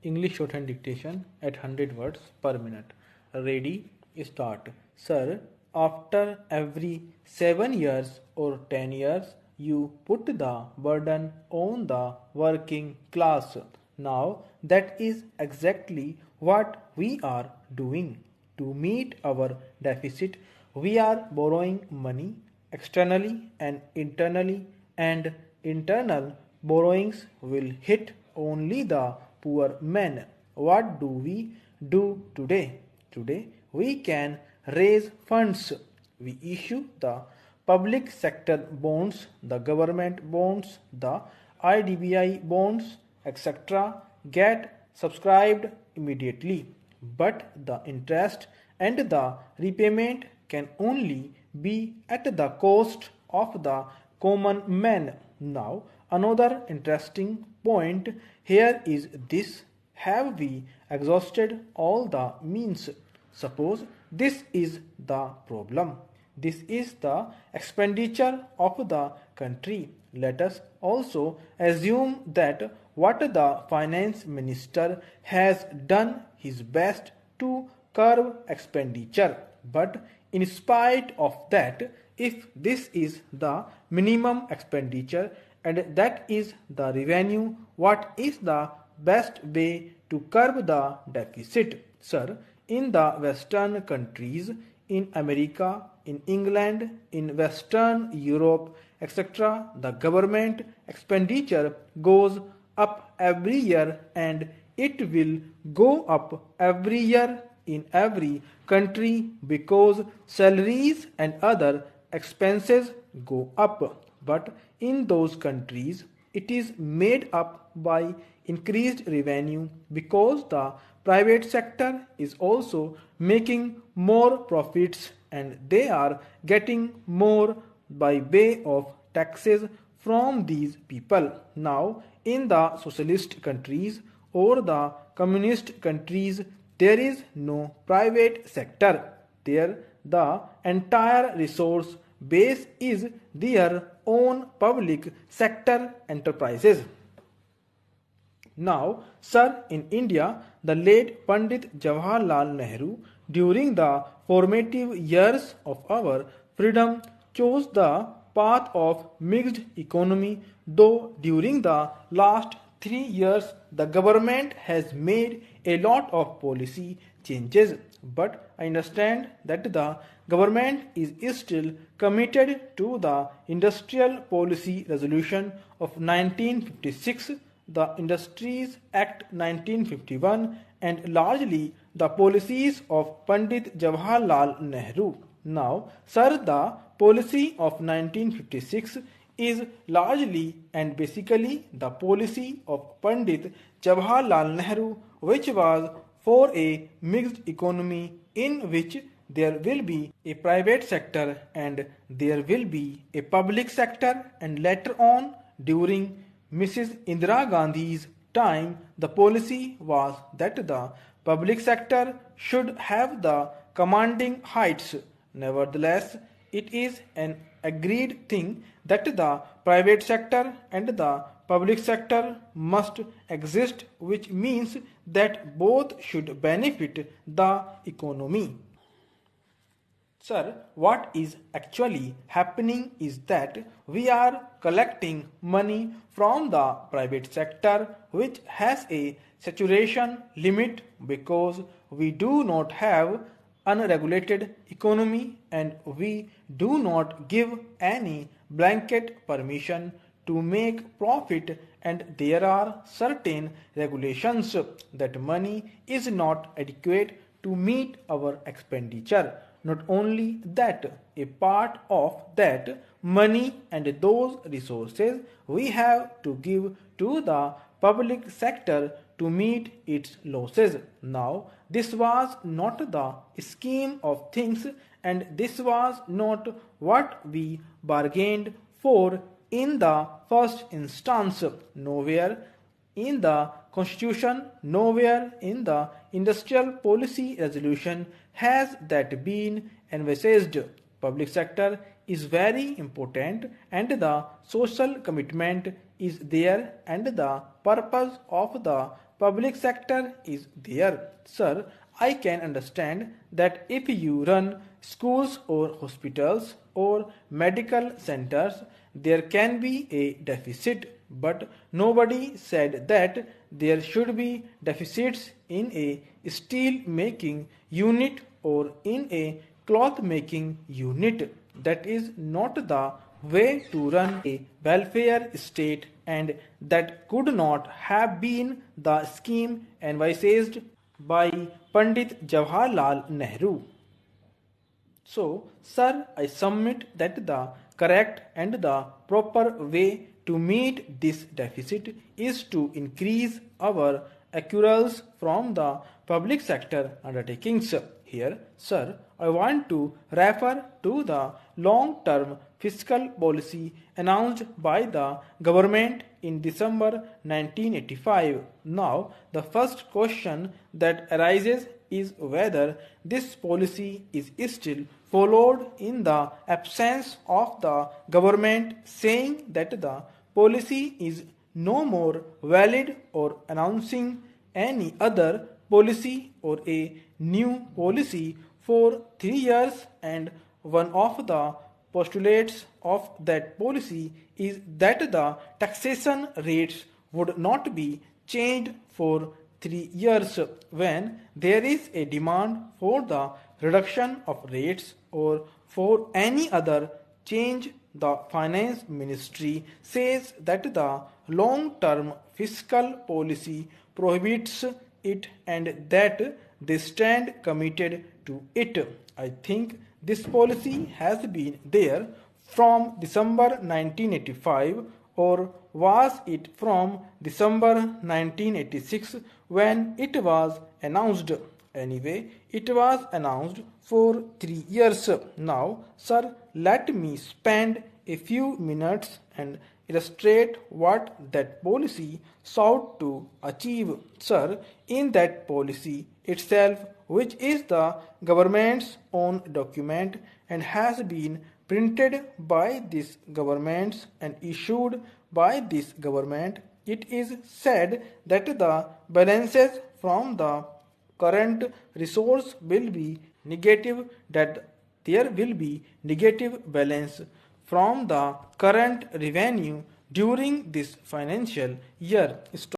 English shorthand dictation at 100 words per minute. Ready? Start. Sir, after every 7 years or 10 years, you put the burden on the working class. Now, that is exactly what we are doing. To meet our deficit, we are borrowing money externally and internally, and internal borrowings will hit only the poor men. What do we do today? Today, we can raise funds. We issue the public sector bonds, the government bonds, the IDBI bonds, etc. get subscribed immediately. But the interest and the repayment can only be at the cost of the common man. Now, another interesting point here is this: have we exhausted all the means? Suppose this is the problem. This is the expenditure of the country. Let us also assume that what the finance minister has done his best to curb expenditure. But in spite of that, if this is the minimum expenditure and that is the revenue, what is the best way to curb the deficit? Sir, in the Western countries, in America, in England, in Western Europe, etc., the government expenditure goes up every year and it will go up every year in every country because salaries and other expenses go up. But in those countries, it is made up by increased revenue because the private sector is also making more profits and they are getting more by way of taxes from these people. Now, in the socialist countries or the communist countries, there is no private sector. There, the entire resource base is their own public sector enterprises. Now, sir, in India, the late Pandit Jawaharlal Nehru, during the formative years of our freedom, chose the path of mixed economy, though during the last 3 years the government has made a lot of policy changes. But I understand that the government is still committed to the Industrial Policy Resolution of 1956, the Industries Act 1951, and largely the policies of Pandit Jawaharlal Nehru. Now, sir, the policy of 1956 is largely and basically the policy of Pandit Jawaharlal Nehru, which was for a mixed economy in which there will be a private sector and there will be a public sector, and later on during Mrs. Indira Gandhi's time, the policy was that the public sector should have the commanding heights. Nevertheless, it is an agreed thing that the private sector and the public sector must exist, which means that both should benefit the economy. Sir, what is actually happening is that we are collecting money from the private sector, which has a saturation limit because we do not have unregulated economy and we do not give any blanket permission to make profit, and there are certain regulations that money is not adequate to meet our expenditure. Not only that, a part of that money and those resources we have to give to the public sector to meet its losses. Now, this was not the scheme of things and this was not what we bargained for in the first instance. Nowhere in the Constitution, nowhere in the Industrial Policy Resolution has that been envisaged. Public sector is very important and the social commitment is there, and the purpose of the public sector is there. Sir, I can understand that if you run schools or hospitals or medical centers, there can be a deficit, but nobody said that there should be deficits in a steel making unit or in a cloth making unit. That is not the way to run a welfare state, and that could not have been the scheme envisaged by Pandit Jawaharlal Nehru. So, sir, I submit that the correct and the proper way to meet this deficit is to increase our accruals from the public sector undertakings. Here, sir, I want to refer to the long-term fiscal policy announced by the government in December 1985. Now, the first question that arises is whether this policy is still followed in the absence of the government saying that the policy is no more valid or announcing any other policy or a new policy for 3 years, and one of the postulates of that policy is that the taxation rates would not be changed for 3 years. When there is a demand for the reduction of rates or for any other change, the finance ministry says that the long-term fiscal policy prohibits it and that they stand committed to it. I think this policy has been there from December 1985, or was it from December 1986 when it was announced? Anyway, it was announced for 3 years. Now, sir, let me spend a few minutes and illustrate what that policy sought to achieve. Sir, in that policy itself, which is the government's own document and has been printed by this government and issued by this government, it is said that the balances from the current resource will be negative, that there will be negative balance from the current revenue during this financial year.